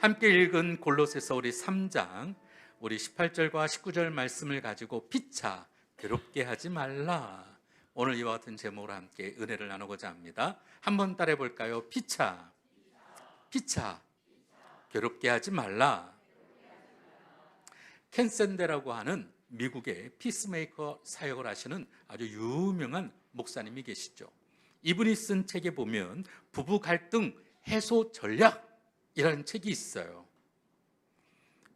함께 읽은 골로새서 우리 3장 우리 18절과 19절 말씀을 가지고 피차 괴롭게 하지 말라. 오늘 이와 같은 제목으로 함께 은혜를 나누고자 합니다. 한번 따라해 볼까요? 피차 괴롭게 하지 말라. 켄 샌데라고 하는 미국의 피스메이커 사역을 하시는 아주 유명한 목사님이 계시죠. 이분이 쓴 책에 보면 부부 갈등 해소 전략이라는 책이 있어요.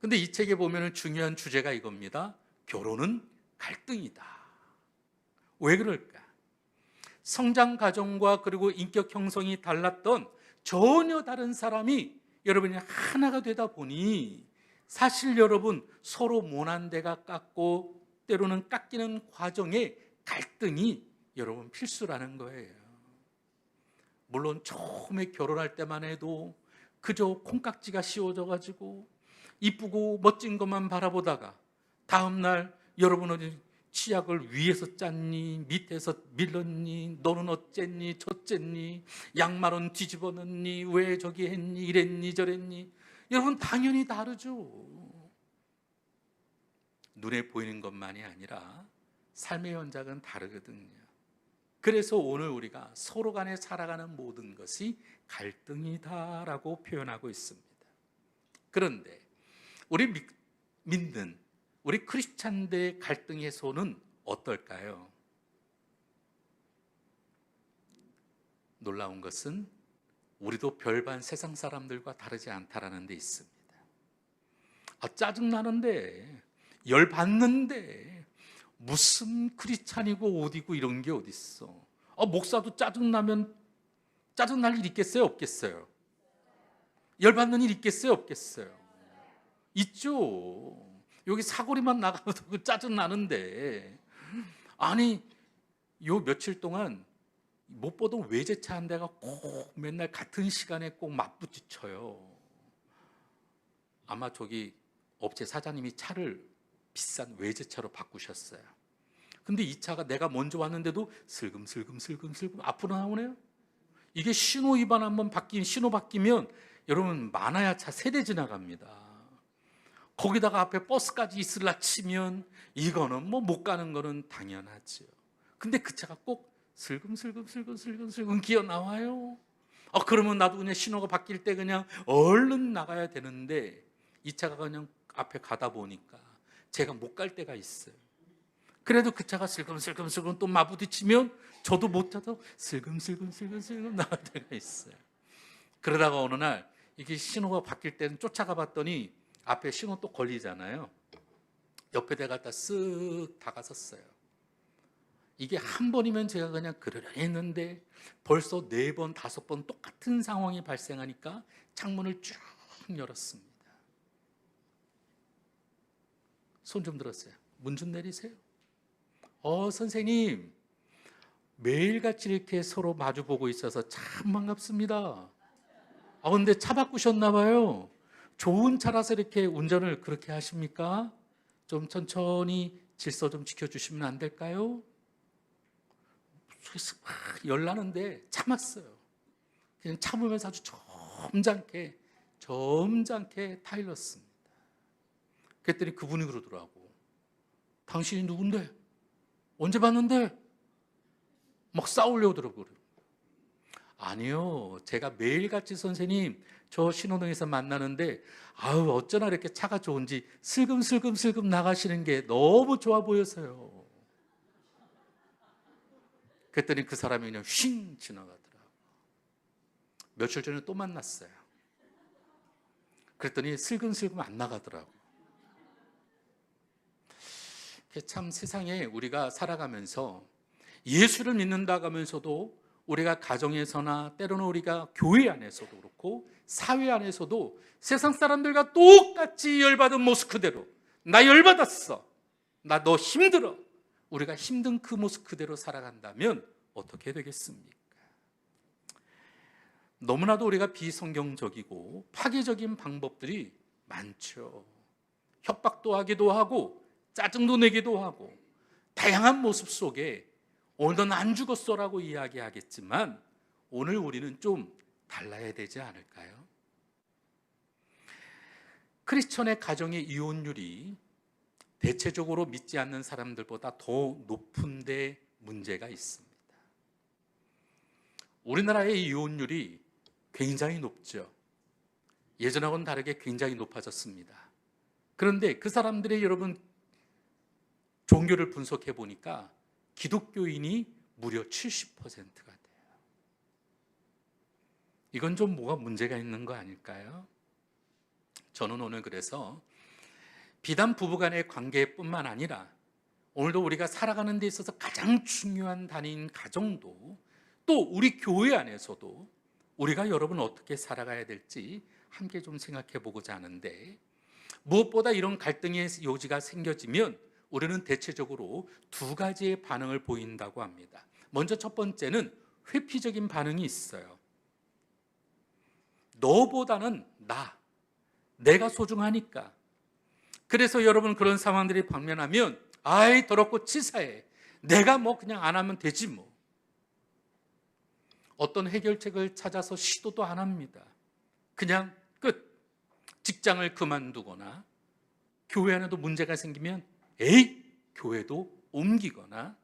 근데 이 책에 보면 중요한 주제가 이겁니다. 결혼은 갈등이다. 왜 그럴까? 성장 과정과 그리고 인격 형성이 달랐던 전혀 다른 사람이 여러분이 하나가 되다 보니 사실 여러분 서로 모난 데가 깎고 때로는 깎이는 과정에 갈등이 여러분 필수라는 거예요. 물론 처음에 결혼할 때만 해도 그저 콩깍지가 씌워져 가지고 이쁘고 멋진 것만 바라보다가 다음날 여러분은 치약을 위에서 짰니 밑에서 밀었니 너는 어쨌니 저쨌니 양말은 뒤집어 넣니 왜 저기 했니 이랬니 저랬니. 여러분 당연히 다르죠. 눈에 보이는 것만이 아니라 삶의 현장은 다르거든요. 그래서 오늘 우리가 서로 간에 살아가는 모든 것이 갈등이다라고 표현하고 있습니다. 그런데 우리 믿는 우리 크리스찬들의 갈등 해소는 어떨까요? 놀라운 것은 우리도 별반 세상 사람들과 다르지 않다라는 데 있습니다. 짜증나는데 열받는데 무슨 크리스찬이고 어디고 이런 게 어딨어. 목사도 짜증나면 짜증날 일 있겠어요? 없겠어요? 열받는 일 있겠어요? 없겠어요? 있죠. 여기 사거리만 나가도 짜증나는데 아니 요 며칠 동안 못 보던 외제차 한 대가 꼭 맨날 같은 시간에 꼭 맞부딪혀요. 아마 저기 업체 사장님이 차를 비싼 외제차로 바꾸셨어요. 근데 이 차가 내가 먼저 왔는데도 슬금슬금 앞으로 나오네요. 이게 신호 위반 한번 신호 바뀌면 여러분 많아야 차 3대 지나갑니다. 거기다가 앞에 버스까지 있으려 치면 이거는 뭐 못 가는 거는 당연하죠. 근데 그 차가 꼭 슬금슬금 기어 나와요. 그러면 나도 그냥 신호가 바뀔 때 그냥 얼른 나가야 되는데 이 차가 그냥 앞에 가다 보니까 제가 못 갈 때가 있어요. 그래도 그 차가 슬금슬금 또 마부딪히면 저도 못 타도 슬금슬금 나갈 때가 있어요. 그러다가 어느 날 이게 신호가 바뀔 때는 쫓아가 봤더니 앞에 신호 또 걸리잖아요. 옆에 대 갖다 쓱 다가섰어요. 이게 한 번이면 제가 그냥 그러려니 했는데 벌써 4번, 5번 똑같은 상황이 발생하니까 창문을 쭉 열었습니다. 손 좀 들었어요. 문 좀 내리세요. 선생님 매일같이 이렇게 서로 마주보고 있어서 참 반갑습니다. 근데 차 바꾸셨나 봐요. 좋은 차라서 이렇게 운전을 그렇게 하십니까? 좀 천천히 질서 좀 지켜주시면 안 될까요? 열나는데 참았어요. 그냥 참으면서 아주 점잖게 타일렀습니다. 그랬더니 그분이 그러더라고. 당신이 누군데? 언제 봤는데? 막 싸우려고 그러더라고요. 아니요, 제가 매일같이 선생님 저 신호등에서 만나는데 어쩌나 이렇게 차가 좋은지 슬금 나가시는 게 너무 좋아 보여서요. 그랬더니 그 사람이 그냥 휙 지나가더라고요. 며칠 전에 또 만났어요. 그랬더니 슬금 안 나가더라고요. 참 세상에 우리가 살아가면서 예수를 믿는다고 하면서도 우리가 가정에서나 때로는 우리가 교회 안에서도 그렇고 사회 안에서도 세상 사람들과 똑같이 열받은 모습 그대로 나 열받았어, 나 너 힘들어, 우리가 힘든 그 모습 그대로 살아간다면 어떻게 되겠습니까? 너무나도 우리가 비성경적이고 파괴적인 방법들이 많죠. 협박도 하기도 하고 짜증도 내기도 하고 다양한 모습 속에 오늘 넌 안 죽었어라고 이야기하겠지만 오늘 우리는 좀 달라야 되지 않을까요? 크리스천의 가정의 이혼율이 대체적으로 믿지 않는 사람들보다 더 높은 데 문제가 있습니다. 우리나라의 이혼율이 굉장히 높죠. 예전하고는 다르게 굉장히 높아졌습니다. 그런데 그 사람들의 여러분 종교를 분석해 보니까 기독교인이 무려 70%가 돼요. 이건 좀 뭐가 문제가 있는 거 아닐까요? 저는 오늘 그래서 비단 부부간의 관계뿐만 아니라 오늘도 우리가 살아가는 데 있어서 가장 중요한 단위인 가정도, 또 우리 교회 안에서도 우리가 여러분 어떻게 살아가야 될지 함께 좀 생각해 보고자 하는데, 무엇보다 이런 갈등의 요지가 생겨지면 우리는 대체적으로 두 가지의 반응을 보인다고 합니다. 먼저 첫 번째는 회피적인 반응이 있어요. 너보다는 내가 소중하니까. 그래서 여러분 그런 상황들이 방면하면 아이 더럽고 치사해, 내가 뭐 그냥 안 하면 되지 뭐. 어떤 해결책을 찾아서 시도도 안 합니다. 그냥 끝. 직장을 그만두거나 교회 안에도 문제가 생기면 교회도 옮기거나,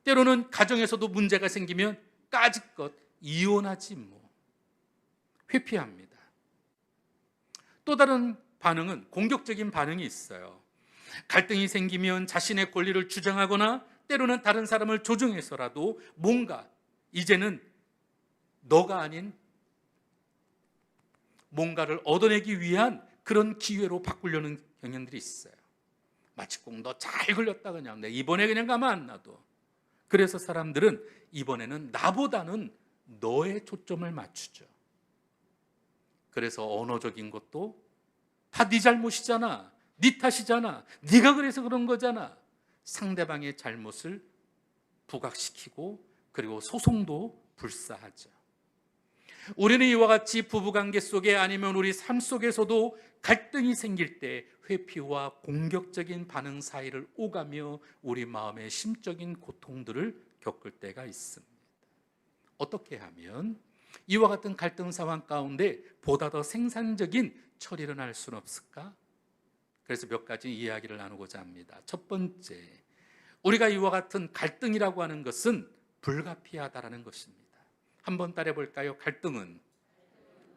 때로는 가정에서도 문제가 생기면 까짓것 이혼하지 뭐. 회피합니다. 또 다른 반응은 공격적인 반응이 있어요. 갈등이 생기면 자신의 권리를 주장하거나 때로는 다른 사람을 조종해서라도 뭔가 이제는 너가 아닌 뭔가를 얻어내기 위한 그런 기회로 바꾸려는 경향들이 있어요. 마치 꼭 너 잘 걸렸다, 그냥 내 이번에 그냥 가만 안 놔둬. 그래서 사람들은 이번에는 나보다는 너의 초점을 맞추죠. 그래서 언어적인 것도 다 네 잘못이잖아, 네 탓이잖아, 네가 그래서 그런 거잖아. 상대방의 잘못을 부각시키고 그리고 소송도 불사하죠. 우리는 이와 같이 부부관계 속에 아니면 우리 삶 속에서도 갈등이 생길 때 회피와 공격적인 반응 사이를 오가며 우리 마음의 심적인 고통들을 겪을 때가 있습니다. 어떻게 하면 이와 같은 갈등 상황 가운데 보다 더 생산적인 처리를 할 수는 없을까? 그래서 몇 가지 이야기를 나누고자 합니다. 첫 번째, 우리가 이와 같은 갈등이라고 하는 것은 불가피하다라는 것입니다. 한번 따라해 볼까요? 갈등은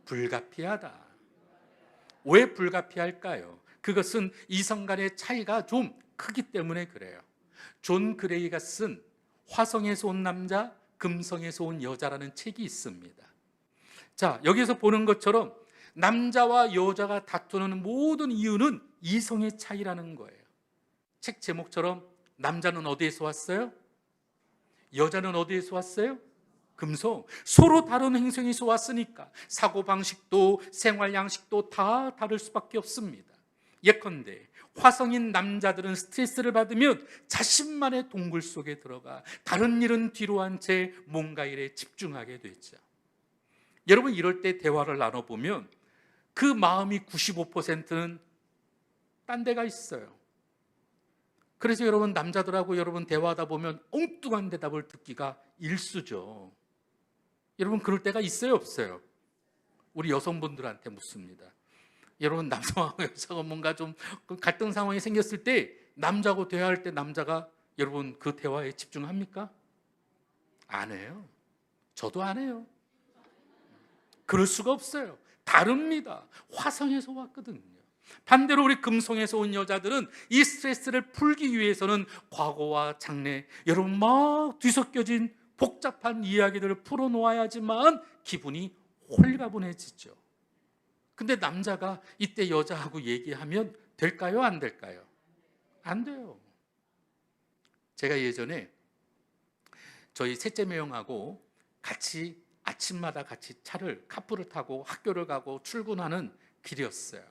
불가피하다. 왜 불가피할까요? 그것은 이성 간의 차이가 좀 크기 때문에 그래요. 존 그레이가 쓴 화성에서 온 남자, 금성에서 온 여자라는 책이 있습니다. 자, 여기서 보는 것처럼 남자와 여자가 다투는 모든 이유는 이성의 차이라는 거예요. 책 제목처럼 남자는 어디에서 왔어요? 여자는 어디에서 왔어요? 금성. 서로 다른 행성에서 왔으니까 사고방식도 생활 양식도 다 다를 수밖에 없습니다. 예컨대 화성인 남자들은 스트레스를 받으면 자신만의 동굴 속에 들어가 다른 일은 뒤로 한 채 뭔가 일에 집중하게 되죠. 여러분, 이럴 때 대화를 나눠보면 그 마음이 95%는 딴 데가 있어요. 그래서 여러분 남자들하고 여러분 대화하다 보면 엉뚱한 대답을 듣기가 일쑤죠. 여러분 그럴 때가 있어요, 없어요? 우리 여성분들한테 묻습니다. 여러분 남자와 여자가 뭔가 좀 갈등 상황이 생겼을 때 남자하고 대화할 때 남자가 여러분 그 대화에 집중합니까? 안 해요. 저도 안 해요. 그럴 수가 없어요. 다릅니다. 화성에서 왔거든요. 반대로 우리 금성에서 온 여자들은 이 스트레스를 풀기 위해서는 과거와 장래, 여러분 막 뒤섞여진 복잡한 이야기들을 풀어놓아야지만 기분이 홀가분해지죠. 근데 남자가 이때 여자하고 얘기하면 될까요? 안 될까요? 안 돼요. 제가 예전에 저희 셋째 매형하고 같이 아침마다 같이 카풀을 타고 학교를 가고 출근하는 길이었어요.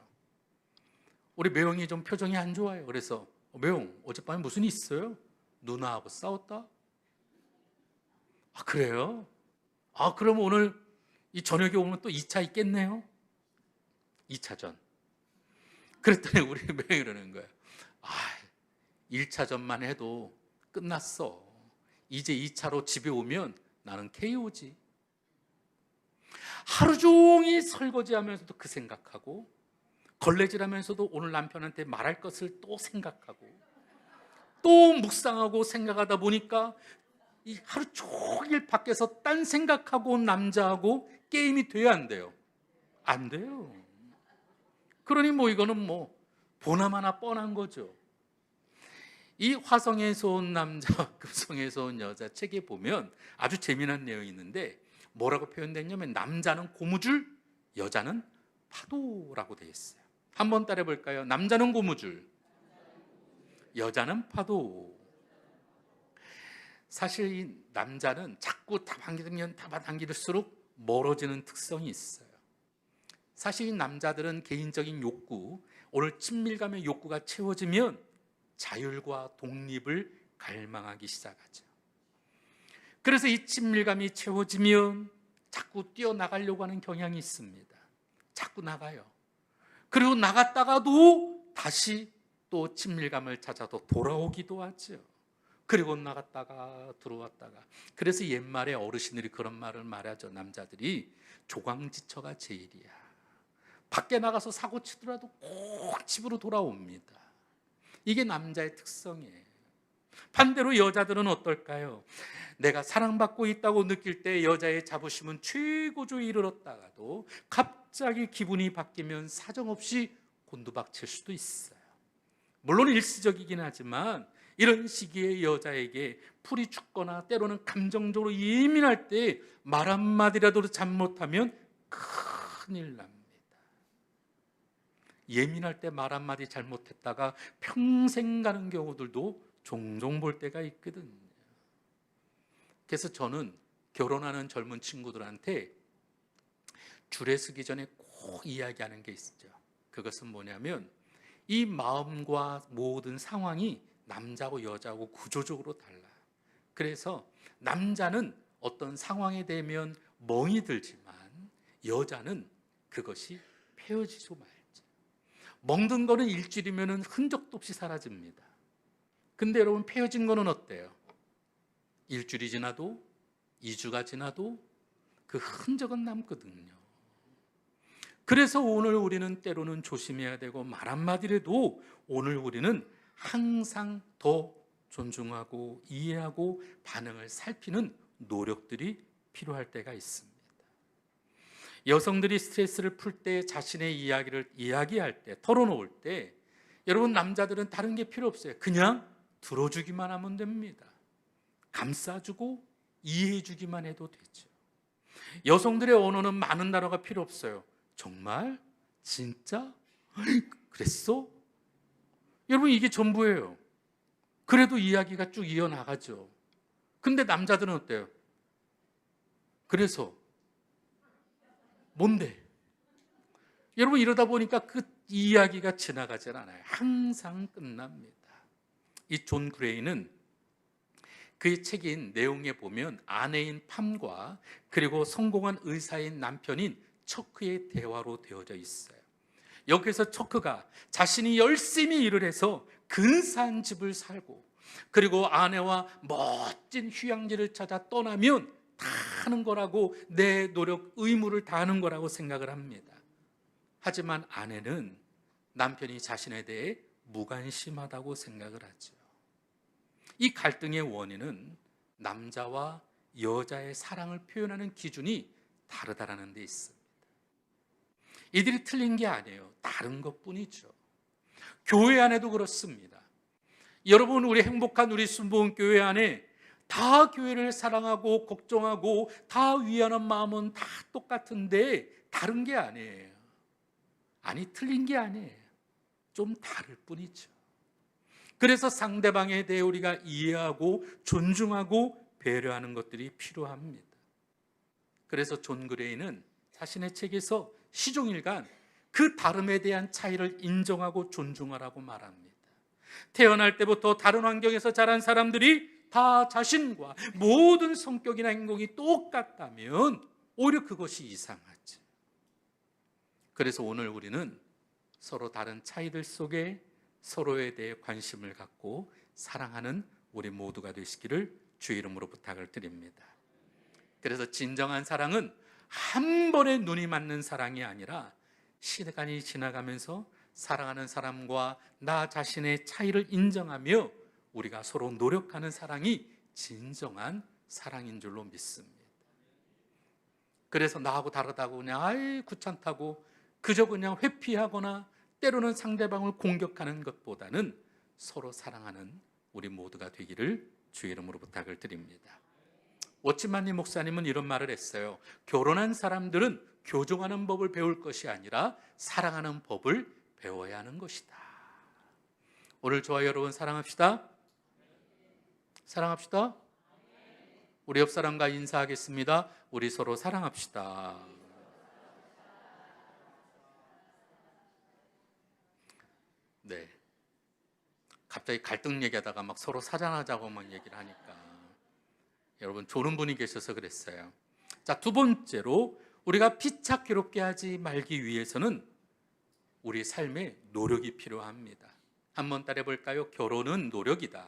우리 매형이 좀 표정이 안 좋아요. 그래서 매형 어젯밤에 무슨 일 있어요? 누나하고 싸웠다? 아, 그래요? 아, 그럼 오늘 이 저녁에 오면 또 2차 있겠네요? 2차전. 그랬더니 우리 매형이 이러는 거예요. 아, 1차전만 해도 끝났어. 이제 2차로 집에 오면 나는 KO지. 하루 종일 설거지하면서도 그 생각하고 걸레질하면서도 오늘 남편한테 말할 것을 또 생각하고 또 묵상하고 생각하다 보니까 이 하루 종일 밖에서 딴 생각하고 온 남자하고 게임이 돼야 안 돼요? 안 돼요. 그러니 뭐 이거는 뭐 보나마나 뻔한 거죠. 이 화성에서 온 남자와 금성에서 온 여자 책에 보면 아주 재미난 내용이 있는데 뭐라고 표현됐냐면 남자는 고무줄, 여자는 파도라고 되어 있어요. 한번 따라해 볼까요? 남자는 고무줄, 여자는 파도. 사실 이 남자는 자꾸 잡아당기면 잡아당길수록 멀어지는 특성이 있어요. 사실 이 남자들은 개인적인 욕구, 오늘 친밀감의 욕구가 채워지면 자율과 독립을 갈망하기 시작하죠. 그래서 이 친밀감이 채워지면 자꾸 뛰어나가려고 하는 경향이 있습니다. 자꾸 나가요. 그리고 나갔다가도 다시 또 친밀감을 찾아서 돌아오기도 하죠. 그리고 나갔다가 들어왔다가. 그래서 옛말에 어르신들이 그런 말을 말하죠. 남자들이 조강지처가 제일이야. 밖에 나가서 사고 치더라도 꼭 집으로 돌아옵니다. 이게 남자의 특성이에요. 반대로 여자들은 어떨까요? 내가 사랑받고 있다고 느낄 때 여자의 자부심은 최고조에 이르렀다가도 갑자기 기분이 바뀌면 사정없이 곤두박칠 수도 있어요. 물론 일시적이긴 하지만 이런 시기에 여자에게 풀이 죽거나 때로는 감정적으로 예민할 때 말 한마디라도 잘못하면 큰일 납니다. 예민할 때 말 한마디 잘못했다가 평생 가는 경우들도 종종 볼 때가 있거든요. 그래서 저는 결혼하는 젊은 친구들한테 줄에 서기 전에 꼭 이야기하는 게 있죠. 그것은 뭐냐면 이 마음과 모든 상황이 남자하고 여자하고 구조적으로 달라요. 그래서 남자는 어떤 상황에 대면 멍이 들지만 여자는 그것이 폐어지고 말죠. 멍든 거는 일주일이면 흔적도 없이 사라집니다. 근데 여러분 폐어진 거는 어때요? 일주일이 지나도 2주가 지나도 그 흔적은 남거든요. 그래서 오늘 우리는 때로는 조심해야 되고 말 한마디라도 오늘 우리는 항상 더 존중하고 이해하고 반응을 살피는 노력들이 필요할 때가 있습니다. 여성들이 스트레스를 풀 때 자신의 이야기를 이야기할 때 털어놓을 때 여러분 남자들은 다른 게 필요 없어요. 그냥 들어주기만 하면 됩니다. 감싸주고 이해해주기만 해도 되죠. 여성들의 언어는 많은 단어가 필요 없어요. 정말? 진짜? 그랬어? 여러분 이게 전부예요. 그래도 이야기가 쭉 이어나가죠. 근데 남자들은 어때요? 그래서 뭔데? 여러분 이러다 보니까 그 이야기가 지나가질 않아요. 항상 끝납니다. 이 존 그레이는 그의 책인 내용에 보면 아내인 팜과 그리고 성공한 의사인 남편인 척크의 대화로 되어져 있어요. 여기서 척크가 자신이 열심히 일을 해서 근사한 집을 살고 그리고 아내와 멋진 휴양지를 찾아 떠나면 다 하는 거라고 내 노력, 의무를 다하는 거라고 생각을 합니다. 하지만 아내는 남편이 자신에 대해 무관심하다고 생각을 하죠. 이 갈등의 원인은 남자와 여자의 사랑을 표현하는 기준이 다르다라는 데 있습니다. 이들이 틀린 게 아니에요. 다른 것뿐이죠. 교회 안에도 그렇습니다. 여러분 우리 행복한 우리 순복음 교회 안에 다 교회를 사랑하고 걱정하고 다 위하는 마음은 다 똑같은데 다른 게 아니에요. 아니 틀린 게 아니에요. 좀 다를 뿐이죠. 그래서 상대방에 대해 우리가 이해하고 존중하고 배려하는 것들이 필요합니다. 그래서 존 그레이는 자신의 책에서 시종일관 그 다름에 대한 차이를 인정하고 존중하라고 말합니다. 태어날 때부터 다른 환경에서 자란 사람들이 다 자신과 모든 성격이나 행동이 똑같다면 오히려 그것이 이상하지. 그래서 오늘 우리는 서로 다른 차이들 속에 서로에 대해 관심을 갖고 사랑하는 우리 모두가 되시기를 주의 이름으로 부탁을 드립니다. 그래서 진정한 사랑은 한 번에 눈이 맞는 사랑이 아니라 시간이 지나가면서 사랑하는 사람과 나 자신의 차이를 인정하며 우리가 서로 노력하는 사랑이 진정한 사랑인 줄로 믿습니다. 그래서 나하고 다르다고 그냥 아이 귀찮다고 그저 그냥 회피하거나 때로는 상대방을 공격하는 것보다는 서로 사랑하는 우리 모두가 되기를 주의 이름으로 부탁을 드립니다. 오치만님 목사님은 이런 말을 했어요. 결혼한 사람들은 교정하는 법을 배울 것이 아니라 사랑하는 법을 배워야 하는 것이다. 오늘 저와 여러분 사랑합시다. 사랑합시다. 우리 옆 사람과 인사하겠습니다. 우리 서로 사랑합시다. 네. 갑자기 갈등 얘기하다가 막 서로 사랑하자고 막 얘기를 하니까 여러분 좋은 분이 계셔서 그랬어요. 자, 두 번째로 우리가 피차 괴롭게 하지 말기 위해서는 우리 삶에 노력이 필요합니다. 한번 따라해 볼까요? 결혼은 노력이다.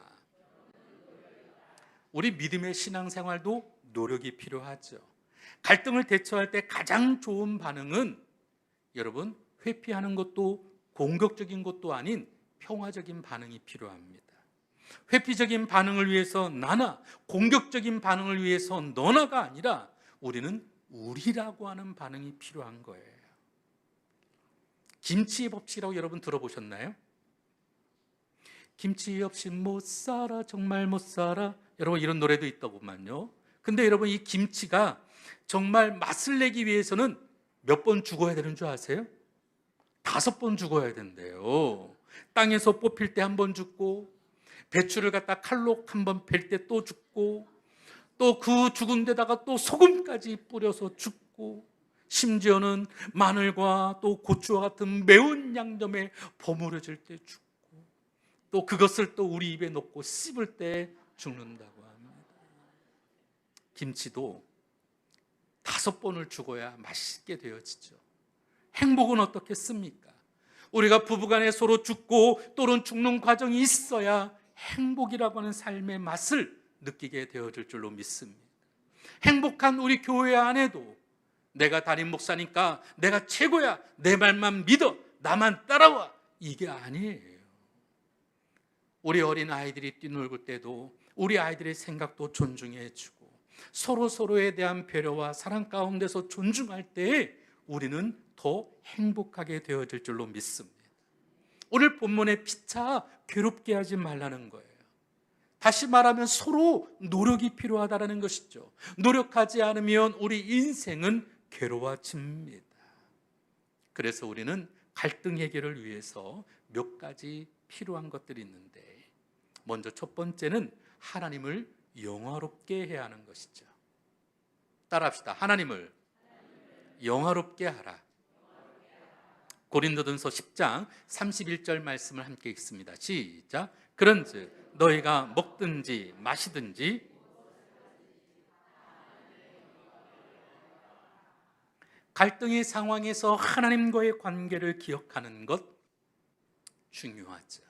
우리 믿음의 신앙생활도 노력이 필요하죠. 갈등을 대처할 때 가장 좋은 반응은 여러분 회피하는 것도 공격적인 것도 아닌 평화적인 반응이 필요합니다. 회피적인 반응을 위해서 나나 공격적인 반응을 위해서 너나가 아니라 우리는 우리라고 하는 반응이 필요한 거예요. 김치 법칙이라고 여러분 들어보셨나요? 김치 없이 못 살아 정말 못 살아 여러분 이런 노래도 있더구만요. 근데 여러분 이 김치가 정말 맛을 내기 위해서는 몇 번 죽어야 되는 줄 아세요? 5번 죽어야 된대요. 땅에서 뽑힐 때 한 번 죽고 배추를 갖다 칼로 한 번 벨 때 또 죽고 또 그 죽은 데다가 또 소금까지 뿌려서 죽고 심지어는 마늘과 또 고추와 같은 매운 양념에 버무려질 때 죽고 또 그것을 또 우리 입에 넣고 씹을 때 죽는다고 합니다. 김치도 5번을 죽어야 맛있게 되어지죠. 행복은 어떻겠습니까? 우리가 부부간에 서로 죽고 또는 죽는 과정이 있어야 행복이라고 하는 삶의 맛을 느끼게 되어질 줄로 믿습니다. 행복한 우리 교회 안에도 내가 담임 목사니까 내가 최고야, 내 말만 믿어, 나만 따라와, 이게 아니에요. 우리 어린 아이들이 뛰놀을 때도 우리 아이들의 생각도 존중해주고 서로에 대한 배려와 사랑 가운데서 존중할 때 우리는 더 행복하게 되어질 줄로 믿습니다. 오늘 본문의 피차 괴롭게 하지 말라는 거예요. 다시 말하면 서로 노력이 필요하다는 것이죠. 노력하지 않으면 우리 인생은 괴로워집니다. 그래서 우리는 갈등 해결을 위해서 몇 가지 필요한 것들이 있는데 먼저 첫 번째는 하나님을 영화롭게 해야 하는 것이죠. 따라합시다. 하나님을 영화롭게 하라. 고린도전서 10장 31절 말씀을 함께 읽습니다. 시작. 그런즉 너희가 먹든지 마시든지 갈등의 상황에서 하나님과의 관계를 기억하는 것 중요하죠.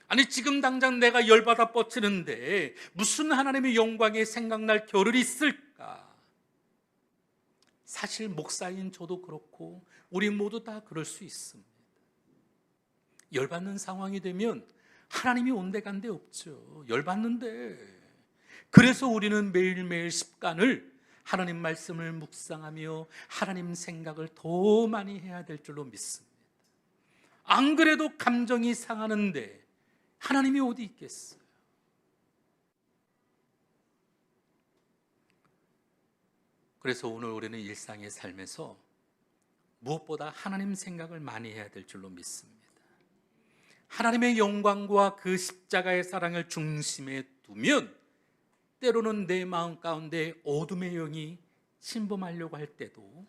아니 지금 당장 내가 열받아 뻗치는데 무슨 하나님의 영광이 생각날 겨를이 있을까? 사실 목사인 저도 그렇고 우리 모두 다 그럴 수 있습니다. 열받는 상황이 되면 하나님이 온데간데 없죠. 열받는데. 그래서 우리는 매일매일 습관을 하나님 말씀을 묵상하며 하나님 생각을 더 많이 해야 될 줄로 믿습니다. 안 그래도 감정이 상하는데 하나님이 어디 있겠어요? 그래서 오늘 우리는 일상의 삶에서 무엇보다 하나님 생각을 많이 해야 될 줄로 믿습니다. 하나님의 영광과 그 십자가의 사랑을 중심에 두면 때로는 내 마음 가운데 어둠의 영이 침범하려고 할 때도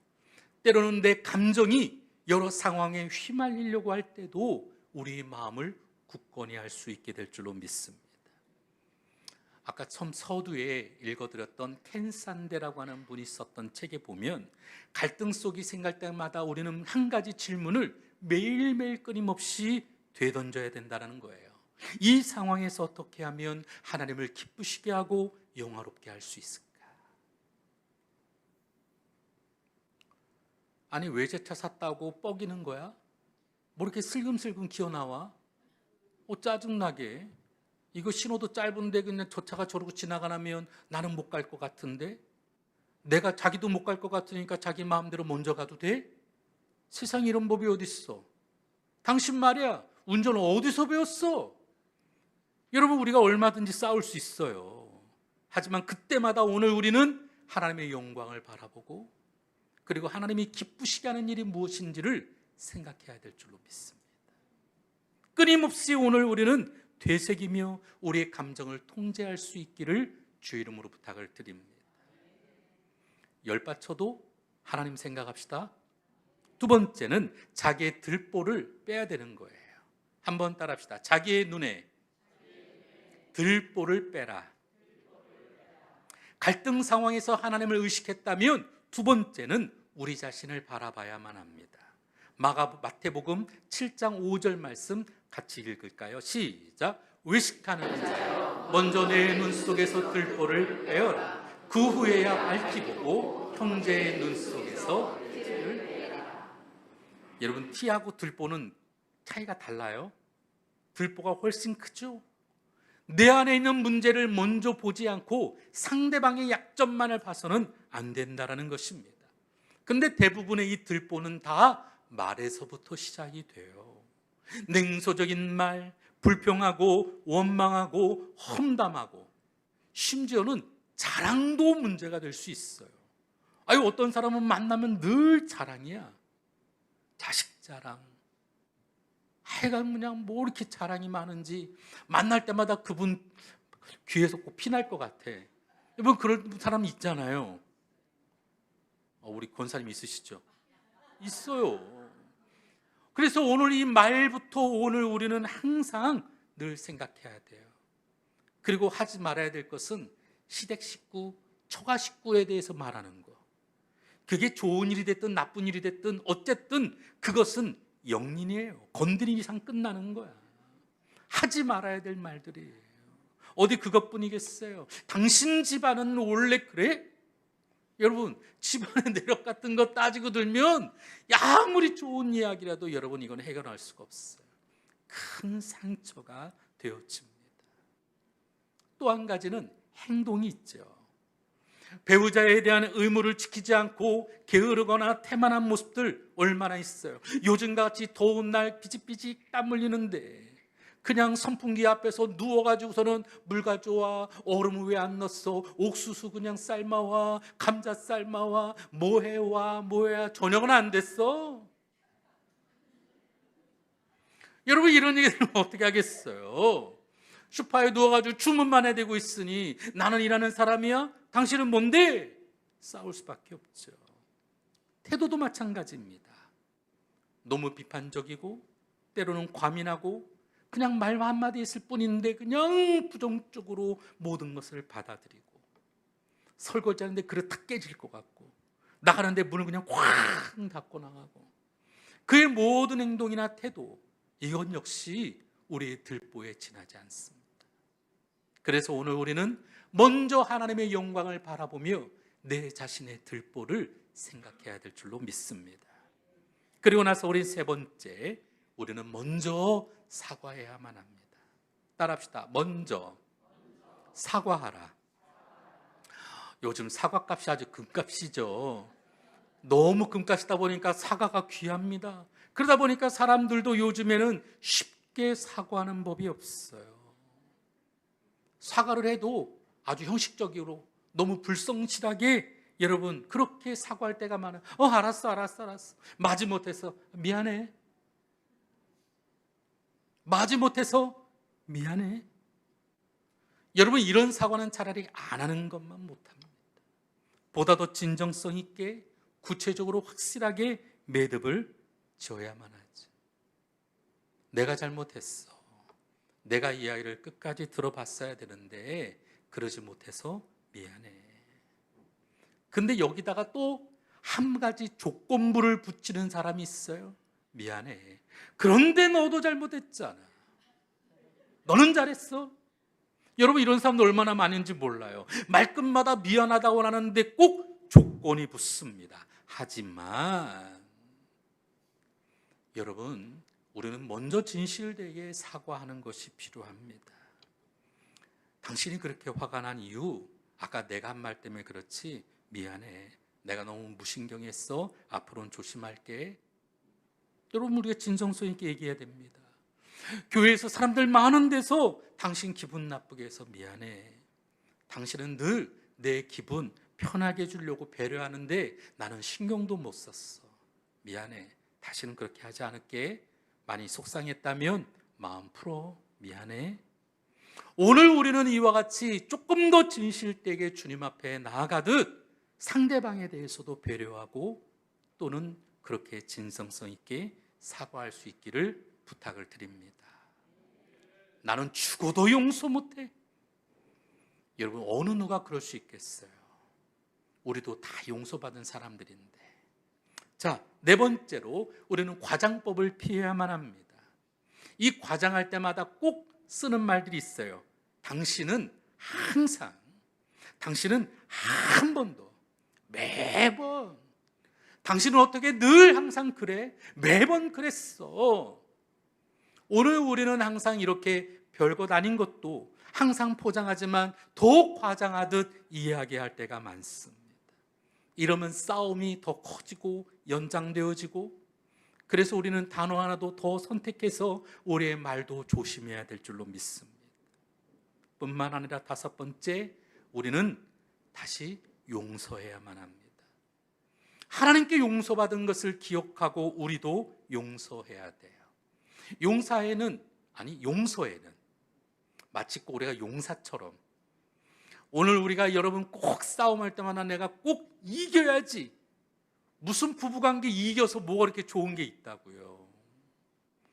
때로는 내 감정이 여러 상황에 휘말리려고 할 때도 우리의 마음을 굳건히 할 수 있게 될 줄로 믿습니다. 아까 처음 서두에 읽어드렸던 켄 산데라고 하는 분이 썼던 책에 보면 갈등 속이 생길 때마다 우리는 한 가지 질문을 매일매일 끊임없이 되던져야 된다는 거예요. 이 상황에서 어떻게 하면 하나님을 기쁘시게 하고 영화롭게 할 수 있을까? 아니 외제차 샀다고 뻐기는 거야? 뭐 이렇게 슬금슬금 기어나와? 짜증나게. 이거 신호도 짧은데 그냥 저 차가 저러고 지나가면 나는 못 갈 것 같은데? 내가 자기도 못 갈 것 같으니까 자기 마음대로 먼저 가도 돼? 세상에 이런 법이 어딨어? 당신 말이야, 운전을 어디서 배웠어? 여러분, 우리가 얼마든지 싸울 수 있어요. 하지만 그때마다 오늘 우리는 하나님의 영광을 바라보고, 그리고 하나님이 기쁘시게 하는 일이 무엇인지를 생각해야 될 줄로 믿습니다. 끊임없이 오늘 우리는 되새기며 우리의 감정을 통제할 수 있기를 주의 이름으로 부탁을 드립니다. 열받쳐도 하나님 생각합시다. 두 번째는 자기의 들보를 빼야 되는 거예요. 한번 따라합시다. 자기의 눈에 들보를 빼라. 갈등 상황에서 하나님을 의식했다면 두 번째는 우리 자신을 바라봐야만 합니다. 마태복음 7장 5절 말씀 같이 읽을까요? 시작. 의식하는 자여, 먼저 내 눈 속에서 들보를 빼어라. 그 후에야 밝히 보고 형제의 눈 속에서 티를 빼라. 여러분, 티하고 들보는 차이가 달라요. 들보가 훨씬 크죠. 내 안에 있는 문제를 먼저 보지 않고 상대방의 약점만을 봐서는 안 된다는 것입니다. 근데 대부분의 이 들보는 다 말에서부터 시작이 돼요. 냉소적인 말, 불평하고 원망하고 험담하고, 심지어는 자랑도 문제가 될 수 있어요. 아니, 어떤 사람은 만나면 늘 자랑이야. 자식 자랑. 하여간 그냥 뭐 이렇게 자랑이 많은지 만날 때마다 그분 귀에서 꼭 피날 것 같아. 여러분, 그런 사람 있잖아요. 우리 권사님 있으시죠? 있어요. 그래서 오늘 이 말부터 오늘 우리는 항상 늘 생각해야 돼요. 그리고 하지 말아야 될 것은 시댁 식구, 처가 식구에 대해서 말하는 거. 그게 좋은 일이 됐든 나쁜 일이 됐든 어쨌든 그것은 영린이에요. 건드린 이상 끝나는 거야. 하지 말아야 될 말들이에요. 어디 그것뿐이겠어요? 당신 집안은 원래 그래? 여러분, 집안의 내력 같은 거 따지고 들면 아무리 좋은 이야기라도 여러분 이건 해결할 수가 없어요. 큰 상처가 되어집니다. 또 한 가지는 행동이 있죠. 배우자에 대한 의무를 지키지 않고 게으르거나 태만한 모습들 얼마나 있어요. 요즘같이 더운 날 비직비직 땀 흘리는데 그냥 선풍기 앞에서 누워가지고서는 물 가져와, 얼음 왜 안 넣었어, 옥수수 그냥 삶아와, 감자 삶아와, 뭐해와 저녁은 안 됐어. 여러분, 이런 얘기를 어떻게 하겠어요? 소파에 누워가지고 주문만 해대고 있으니 나는 일하는 사람이야? 당신은 뭔데? 싸울 수밖에 없죠. 태도도 마찬가지입니다. 너무 비판적이고 때로는 과민하고 그냥 말 한마디 했을 뿐인데 그냥 부정적으로 모든 것을 받아들이고, 설거지하는데 그릇 탁 깨질 것 같고 나가는데 문을 그냥 쾅 닫고 나가고, 그의 모든 행동이나 태도, 이건 역시 우리의 들보에 지나지 않습니다. 그래서 오늘 우리는 먼저 하나님의 영광을 바라보며 내 자신의 들보를 생각해야 될 줄로 믿습니다. 그리고 나서 우리 세 번째, 우리는 먼저 사과해야만 합니다. 따라합시다. 먼저 사과하라. 요즘 사과값이 아주 금값이죠. 너무 금값이다 보니까 사과가 귀합니다. 그러다 보니까 사람들도 요즘에는 쉽게 사과하는 법이 없어요. 사과를 해도 아주 형식적으로 너무 불성실하게 여러분 그렇게 사과할 때가 많아요. 알았어. 마지못해서 미안해. 마지못해서 미안해. 여러분, 이런 사과는 차라리 안 하는 것만 못합니다. 보다 더 진정성 있게 구체적으로 확실하게 매듭을 지어야만 하죠. 내가 잘못했어. 내가 이 아이를 끝까지 들어봤어야 되는데 그러지 못해서 미안해. 근데 여기다가 또 한 가지 조건부를 붙이는 사람이 있어요. 미안해. 그런데 너도 잘못했잖아. 너는 잘했어. 여러분, 이런 사람들 얼마나 많은지 몰라요. 말끝마다 미안하다고 하는데 꼭 조건이 붙습니다. 하지만 여러분, 우리는 먼저 진실되게 사과하는 것이 필요합니다. 당신이 그렇게 화가 난 이유, 아까 내가 한 말 때문에 그렇지, 미안해. 내가 너무 무신경했어. 앞으로는 조심할게. 여러분, 우리가 진정성 있게 얘기해야 됩니다. 교회에서 사람들 많은 데서 당신 기분 나쁘게 해서 미안해. 당신은 늘 내 기분 편하게 해주려고 배려하는데 나는 신경도 못 썼어. 미안해. 다시는 그렇게 하지 않을게. 많이 속상했다면 마음 풀어. 미안해. 오늘 우리는 이와 같이 조금 더 진실되게 주님 앞에 나아가듯 상대방에 대해서도 배려하고 또는 그렇게 진정성 있게 사과할 수 있기를 부탁을 드립니다. 나는 죽어도 용서 못해. 여러분, 어느 누가 그럴 수 있겠어요? 우리도 다 용서받은 사람들인데. 자, 네 번째로 우리는 과장법을 피해야만 합니다. 이 과장할 때마다 꼭 쓰는 말들이 있어요. 당신은 항상, 당신은 한 번도, 매번, 당신은 어떻게 늘 항상 그래? 매번 그랬어. 오늘 우리는 항상 이렇게 별것 아닌 것도 항상 포장하지만 더 과장하듯 이야기할 때가 많습니다. 이러면 싸움이 더 커지고 연장되어지고, 그래서 우리는 단어 하나도 더 선택해서 우리의 말도 조심해야 될 줄로 믿습니다. 뿐만 아니라 다섯 번째, 우리는 다시 용서해야만 합니다. 하나님께 용서받은 것을 기억하고 우리도 용서해야 돼요. 용서에는 마치 우리가 용사처럼, 오늘 우리가 여러분 꼭 싸움할 때마다 내가 꼭 이겨야지, 무슨 부부관계 이겨서 뭐가 그렇게 좋은 게 있다고요.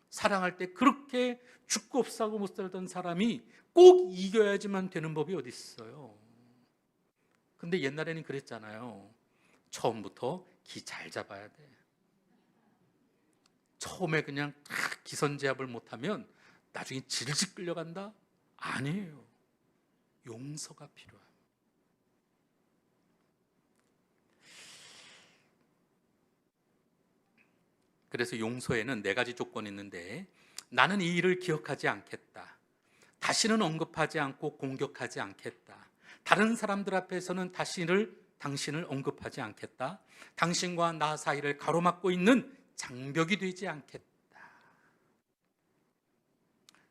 사랑할 때 그렇게 죽고 없사고 못 살던 사람이 꼭 이겨야지만 되는 법이 어디 있어요. 근데 옛날에는 그랬잖아요. 처음부터 기 잘 잡아야 돼. 처음에 그냥 딱 기선제압을 못하면 나중에 질질 끌려간다? 아니에요. 용서가 필요합니다. 그래서 용서에는 네 가지 조건이 있는데, 나는 이 일을 기억하지 않겠다. 다시는 언급하지 않고 공격하지 않겠다. 다른 사람들 앞에서는 당신을 언급하지 않겠다. 당신과 나 사이를 가로막고 있는 장벽이 되지 않겠다.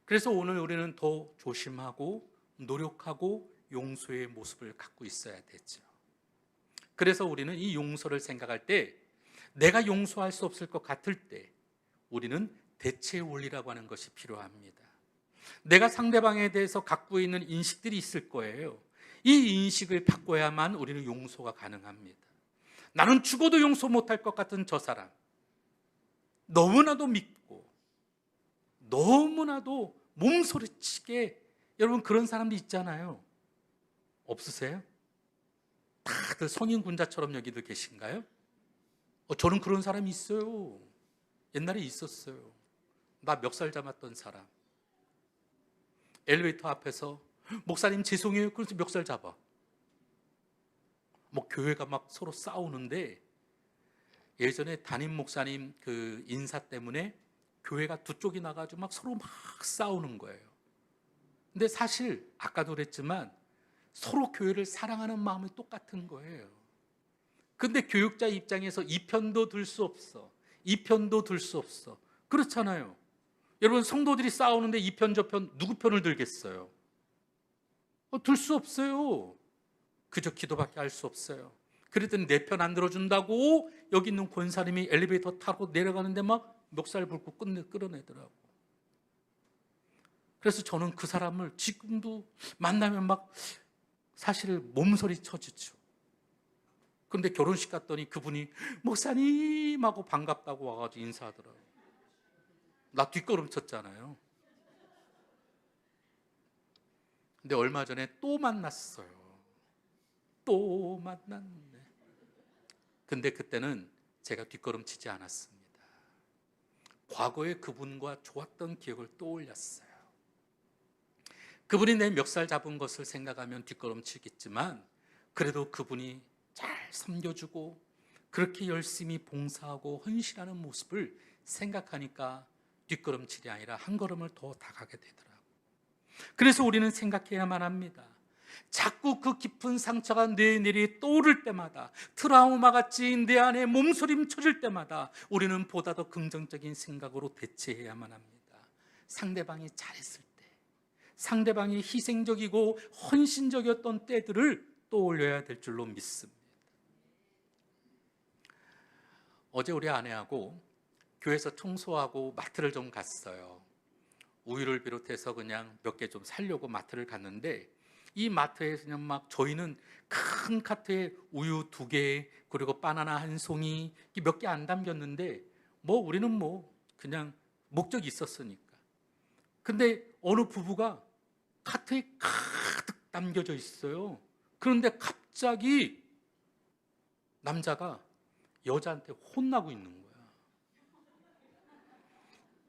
그래서 오늘 우리는 더 조심하고 노력하고 용서의 모습을 갖고 있어야 되죠. 그래서 우리는 이 용서를 생각할 때, 내가 용서할 수 없을 것 같을 때 우리는 대체 원리라고 하는 것이 필요합니다. 내가 상대방에 대해서 갖고 있는 인식들이 있을 거예요. 이 인식을 바꿔야만 우리는 용서가 가능합니다. 나는 죽어도 용서 못할 것 같은 저 사람, 너무나도 믿고 너무나도 몸소리치게, 여러분 그런 사람도 있잖아요. 없으세요? 다들 성인 군자처럼 여기도 계신가요? 저는 그런 사람이 있어요. 옛날에 있었어요. 나 멱살 잡았던 사람. 엘리베이터 앞에서 목사님 죄송해요. 그래서 멱살 잡아. 뭐 교회가 막 서로 싸우는데, 예전에 담임 목사님 그 인사 때문에 교회가 두 쪽이 나가지고 막 서로 막 싸우는 거예요. 근데 사실 아까도 그랬지만 서로 교회를 사랑하는 마음이 똑같은 거예요. 근데 교육자 입장에서 이 편도 들 수 없어, 이 편도 들 수 없어. 그렇잖아요. 여러분, 성도들이 싸우는데 이 편 저 편 누구 편을 들겠어요? 들 수 없어요. 그저 기도밖에 할 수 없어요. 그랬더니 내 편 안 들어준다고 여기 있는 권사님이 엘리베이터 타고 내려가는데 막 멱살 붉고 끌어내더라고. 그래서 저는 그 사람을 지금도 만나면 막 사실 몸서리 쳐주죠. 그런데 결혼식 갔더니 그분이 목사님 하고 반갑다고 와가지고 인사하더라고. 나 뒷걸음 쳤잖아요. 근데 얼마 전에 또 만났어요. 또 만났네. 근데 그때는 제가 뒷걸음 치지 않았습니다. 과거에 그분과 좋았던 기억을 떠올렸어요. 그분이 내 멱살 잡은 것을 생각하면 뒷걸음 치겠지만, 그래도 그분이 잘 섬겨주고 그렇게 열심히 봉사하고 헌신하는 모습을 생각하니까 뒷걸음질이 아니라 한 걸음을 더 다가게 되더라고요. 그래서 우리는 생각해야만 합니다. 자꾸 그 깊은 상처가 내 뇌에 떠오를 때마다, 트라우마같이 내 안에 몸서림쳐질 때마다 우리는 보다 더 긍정적인 생각으로 대처해야만 합니다. 상대방이 잘했을 때, 상대방이 희생적이고 헌신적이었던 때들을 떠올려야 될 줄로 믿습니다. 어제 우리 아내하고 교회에서 청소하고 마트를 좀 갔어요. 우유를 비롯해서 그냥 몇 개 좀 사려고 마트를 갔는데, 이 마트에 그냥 막 저희는 큰 카트에 우유 2개 그리고 바나나 1송이 몇 개 안 담겼는데, 우리는 그냥 목적이 있었으니까. 근데 어느 부부가 카트에 가득 담겨져 있어요. 그런데 갑자기 남자가 여자한테 혼나고 있는 거야.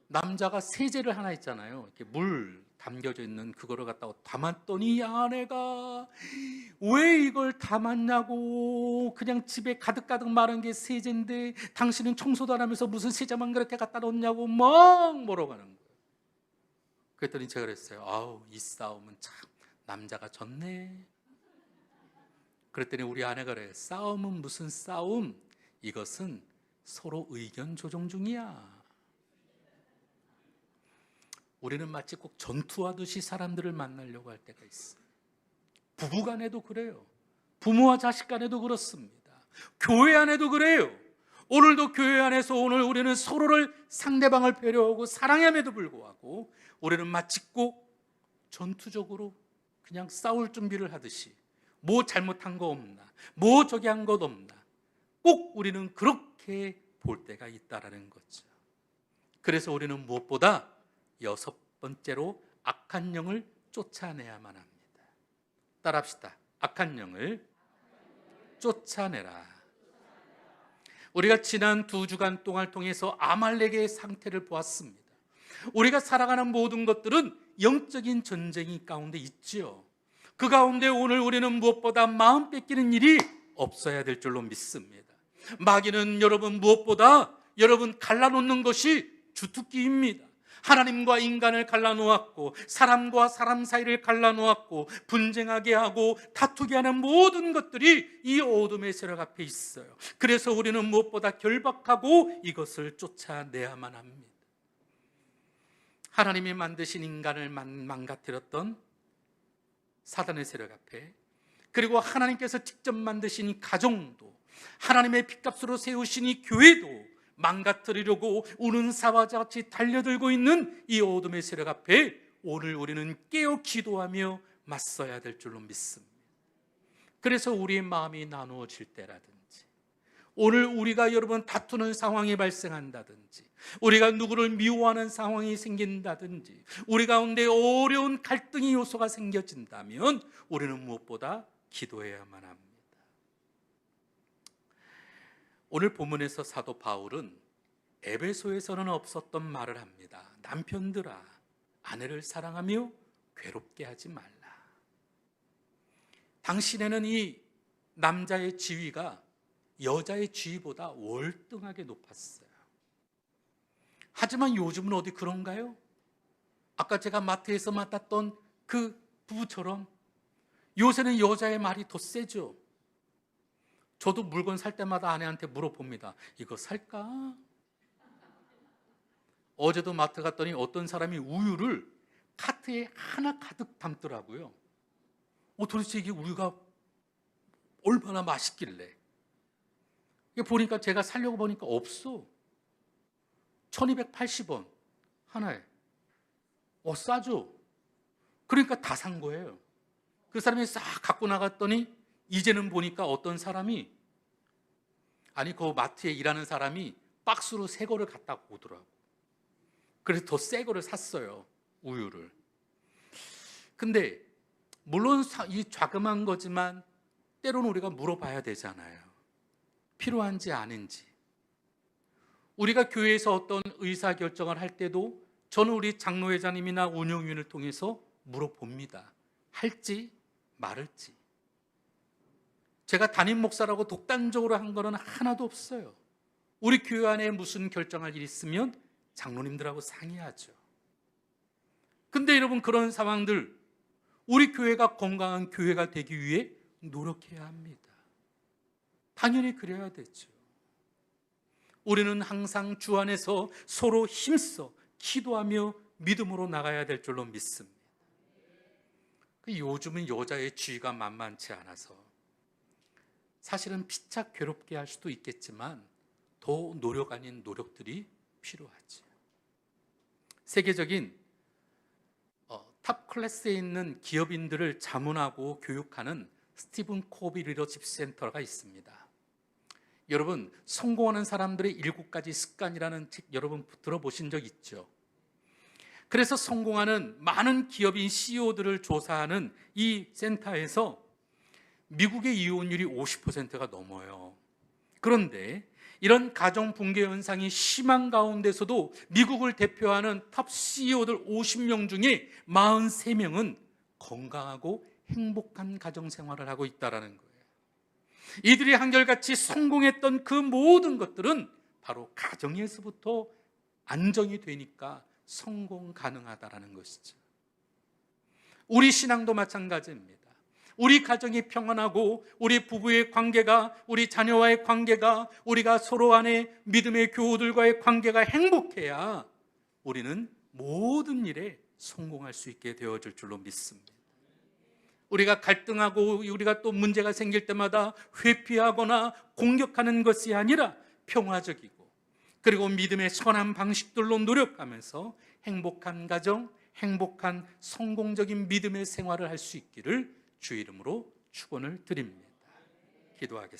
남자가 세제를 하나 있잖아요. 이렇게 물 담겨져 있는 그거를 갖다가 담았더니 아내가 왜 이걸 담았냐고, 그냥 집에 가득가득 마른 게 세제인데 당신은 청소도 안 하면서 무슨 세제만 그렇게 갖다 놓냐고 막 뭐라고 하는 거예요. 그랬더니 제가 그랬어요. 아우, 이 싸움은 참 남자가 졌네. 그랬더니 우리 아내가 그래. 싸움은 무슨 싸움? 이것은 서로 의견 조정 중이야. 우리는 마치 꼭 전투하듯이 사람들을 만나려고 할 때가 있어요. 부부 간에도 그래요. 부모와 자식 간에도 그렇습니다. 교회 안에도 그래요. 오늘도 교회 안에서 오늘 우리는 서로를, 상대방을 배려하고 사랑함에도 불구하고 우리는 마치 꼭 전투적으로 그냥 싸울 준비를 하듯이, 뭐 잘못한 거 없나, 뭐 저기 한 것 없나, 꼭 우리는 그렇게 볼 때가 있다라는 거죠. 그래서 우리는 무엇보다 6번째로 악한 영을 쫓아내야만 합니다. 따라합시다. 악한 영을 쫓아내라. 우리가 지난 2주간 동안 통해서 아말렉의 상태를 보았습니다. 우리가 살아가는 모든 것들은 영적인 전쟁이 가운데 있지요. 그 가운데 오늘 우리는 무엇보다 마음 뺏기는 일이 없어야 될 줄로 믿습니다. 마귀는 여러분 무엇보다 여러분 갈라놓는 것이 주특기입니다. 하나님과 인간을 갈라놓았고 사람과 사람 사이를 갈라놓았고 분쟁하게 하고 다투게 하는 모든 것들이 이 어둠의 세력 앞에 있어요. 그래서 우리는 무엇보다 결박하고 이것을 쫓아내야만 합니다. 하나님이 만드신 인간을 망가뜨렸던 사단의 세력 앞에, 그리고 하나님께서 직접 만드신 이 가정도, 하나님의 핏값으로 세우신 이 교회도 망가뜨리려고 우는 사와 같이 달려들고 있는 이 어둠의 세력 앞에 오늘 우리는 깨어 기도하며 맞서야 될 줄로 믿습니다. 그래서 우리의 마음이 나누어질 때라든지, 오늘 우리가 여러분 다투는 상황이 발생한다든지, 우리가 누구를 미워하는 상황이 생긴다든지, 우리 가운데 어려운 갈등의 요소가 생겨진다면 우리는 무엇보다 기도해야만 합니다. 오늘 본문에서 사도 바울은 에베소에서는 없었던 말을 합니다. 남편들아, 아내를 사랑하며 괴롭게 하지 말라. 당신에는 이 남자의 지위가 여자의 지위보다 월등하게 높았어요. 하지만 요즘은 어디 그런가요? 아까 제가 마트에서 맡았던 그 부부처럼 요새는 여자의 말이 더 세죠. 저도 물건 살 때마다 아내한테 물어봅니다. 이거 살까? 어제도 마트 갔더니 어떤 사람이 우유를 카트에 하나 가득 담더라고요. 도대체 이게 우유가 얼마나 맛있길래. 보니까 제가 사려고 보니까 없어. 1280원 하나에. 싸죠? 그러니까 다 산 거예요. 그 사람이 싹 갖고 나갔더니 이제는 보니까 어떤 사람이, 그 마트에 일하는 사람이 박스로 새 거를 갖다 오더라고. 그래서 더 새 거를 샀어요, 우유를. 근데 물론 이 자그마한 거지만 때로는 우리가 물어봐야 되잖아요. 필요한지 아닌지. 우리가 교회에서 어떤 의사결정을 할 때도 저는 우리 장로회장님이나 운영위원을 통해서 물어봅니다. 할지 말을지. 제가 담임 목사라고 독단적으로 한 거는 하나도 없어요. 우리 교회 안에 무슨 결정할 일이 있으면 장로님들하고 상의하죠. 근데 여러분, 그런 상황들, 우리 교회가 건강한 교회가 되기 위해 노력해야 합니다. 당연히 그래야 되죠. 우리는 항상 주 안에서 서로 힘써 기도하며 믿음으로 나가야 될 줄로 믿습니다. 요즘은 여자의 지위가 만만치 않아서 사실은 피차 괴롭게 할 수도 있겠지만 더 노력 아닌 노력들이 필요하지. 세계적인 탑 클래스에 있는 기업인들을 자문하고 교육하는 스티븐 코비 리더십 센터가 있습니다. 여러분, 성공하는 사람들의 7가지 습관이라는 책 여러분 들어보신 적 있죠? 그래서 성공하는 많은 기업인 CEO들을 조사하는 이 센터에서 미국의 이혼율이 50%가 넘어요. 그런데 이런 가정 붕괴 현상이 심한 가운데서도 미국을 대표하는 탑 CEO들 50명 중에 43명은 건강하고 행복한 가정 생활을 하고 있다는 거예요. 이들이 한결같이 성공했던 그 모든 것들은 바로 가정에서부터 안정이 되니까 성공 가능하다는 것이죠. 우리 신앙도 마찬가지입니다. 우리 가정이 평안하고 우리 부부의 관계가, 우리 자녀와의 관계가, 우리가 서로 안에 믿음의 교우들과의 관계가 행복해야 우리는 모든 일에 성공할 수 있게 되어질 줄로 믿습니다. 우리가 갈등하고 우리가 또 문제가 생길 때마다 회피하거나 공격하는 것이 아니라 평화적이고, 그리고 믿음의 선한 방식들로 노력하면서 행복한 가정, 행복한 성공적인 믿음의 생활을 할 수 있기를 주 이름으로 축원을 드립니다. 기도하겠습니다.